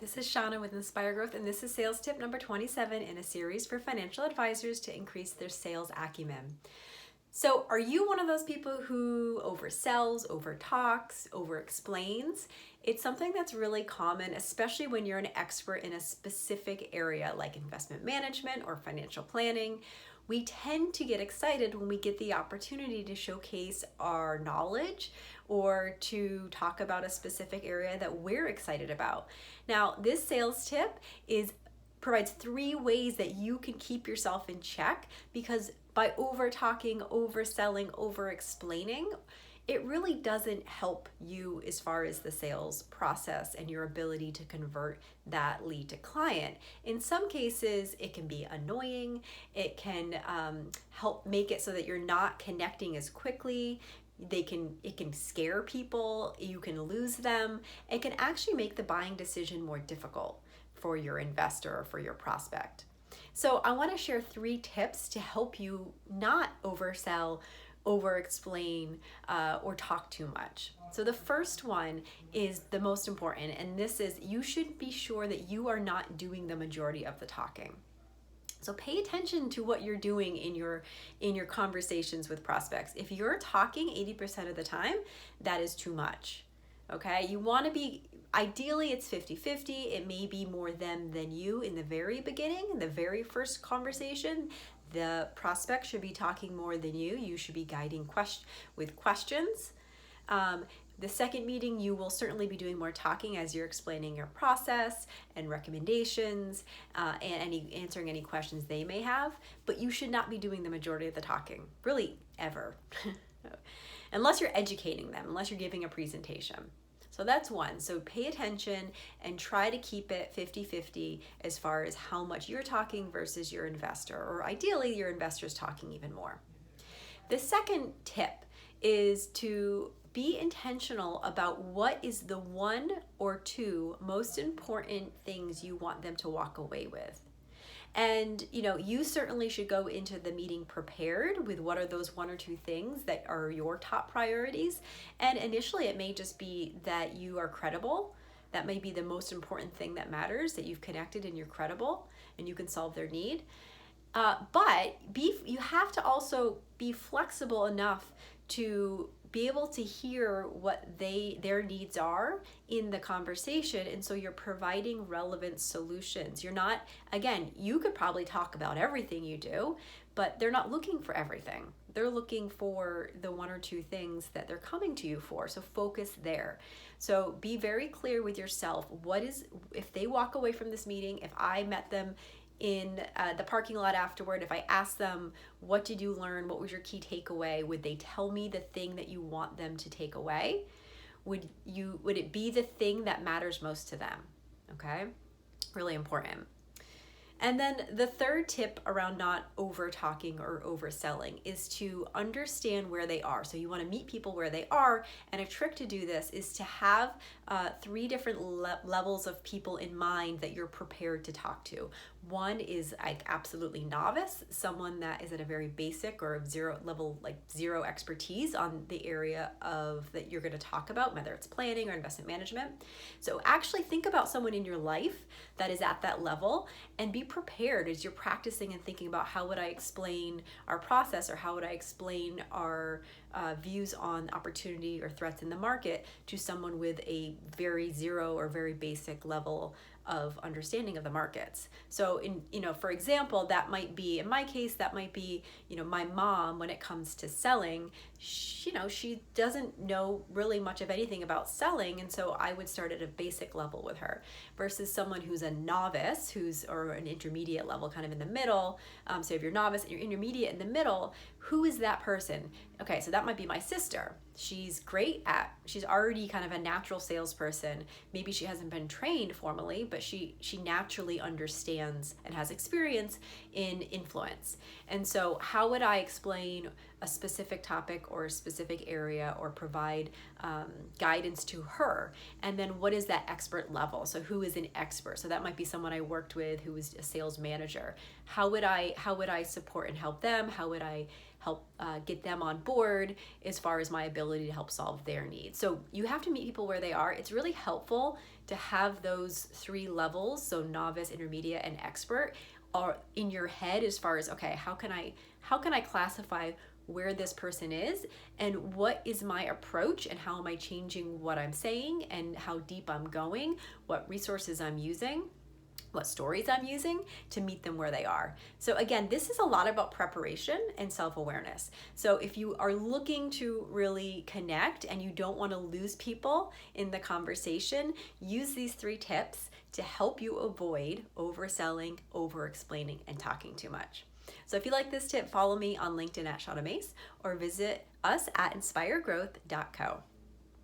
This is Shauna with Inspire Growth, and this is sales tip number 27 in a series for financial advisors to increase their sales acumen. So, are you one of those people who oversells, overtalks, overexplains? It's something that's really common, especially when you're an expert in a specific area like investment management or financial planning. We tend to get excited when we get the opportunity to showcase our knowledge or to talk about a specific area that we're excited about. Now, this sales tip provides 3 ways that you can keep yourself in check, because by over talking, overselling, over explaining, it really doesn't help you as far as the sales process and your ability to convert that lead to client. In some cases, it can be annoying. It can help make it so that you're not connecting as quickly. It can scare people. You can lose them. It can actually make the buying decision more difficult for your investor or for your prospect. So I want to share 3 tips to help you not oversell, over-explain, or talk too much. So the first one is the most important, and this is you should be sure that you are not doing the majority of the talking. So pay attention to what you're doing in your conversations with prospects. If you're talking 80% of the time, that is too much. Okay? You want to be, ideally it's 50-50. It may be more them than you in the very beginning, in the very first conversation. The prospect should be talking more than you. You should be guiding with questions. The second meeting, you will certainly be doing more talking as you're explaining your process and recommendations and answering any questions they may have, but you should not be doing the majority of the talking, really ever, unless you're educating them, unless you're giving a presentation. So that's one. So pay attention and try to keep it 50-50 as far as how much you're talking versus your investor, or ideally your investor's talking even more. The second tip is to be intentional about what is the 1 or 2 most important things you want them to walk away with. And you certainly should go into the meeting prepared with what are those 1 or 2 things that are your top priorities. And initially it may just be that you are credible. That may be the most important thing that matters, that you've connected and you're credible and you can solve their need. But you have to also be flexible enough to be able to hear what their needs are in the conversation, and so you're providing relevant solutions. You're not, again, you could probably talk about everything you do, but they're not looking for everything. They're looking for the 1 or 2 things that they're coming to you for, so focus there. So be very clear with yourself. If they walk away from this meeting, if I met them in the parking lot afterward, if I asked them, what did you learn? What was your key takeaway? Would they tell me the thing that you want them to take away? Would it be the thing that matters most to them? Okay, really important. And then the third tip around not over talking or overselling is to understand where they are. So you want to meet people where they are, and a trick to do this is to have 3 different levels of people in mind that you're prepared to talk to. One is like absolutely novice, someone that is at a very basic or zero expertise on the area that you're going to talk about, whether it's planning or investment management. So actually think about someone in your life that is at that level, and be prepared as you're practicing and thinking about, how would I explain our process, or how would I explain our views on opportunity or threats in the market to someone with a very zero or very basic level of understanding of the markets. So for example, that might be, in my case, that might be, my mom, when it comes to selling, she doesn't know really much of anything about selling. And so I would start at a basic level with her, versus someone who's a novice, or an intermediate level, kind of in the middle. So if you're novice and you're intermediate in the middle, who is that person? Okay, so that might be my sister. She's already kind of a natural salesperson. Maybe she hasn't been trained formally, but she naturally understands and has experience in influence. And so how would I explain a specific topic or a specific area, or provide guidance to her? And then what is that expert level? So who is an expert? So that might be someone I worked with who was a sales manager. How would I support and help them? How would I help get them on board as far as my ability to help solve their needs? So you have to meet people where they are. It's really helpful to have those 3 levels, so novice, intermediate, and expert, are in your head as far as, okay, how can I classify where this person is and what is my approach and how am I changing what I'm saying and how deep I'm going, what resources I'm using, what stories I'm using to meet them where they are. So again, this is a lot about preparation and self-awareness. So if you are looking to really connect and you don't want to lose people in the conversation, use these 3 tips to help you avoid overselling, over-explaining, and talking too much. So if you like this tip, follow me on LinkedIn at Shauna Mace or visit us at inspiregrowth.co.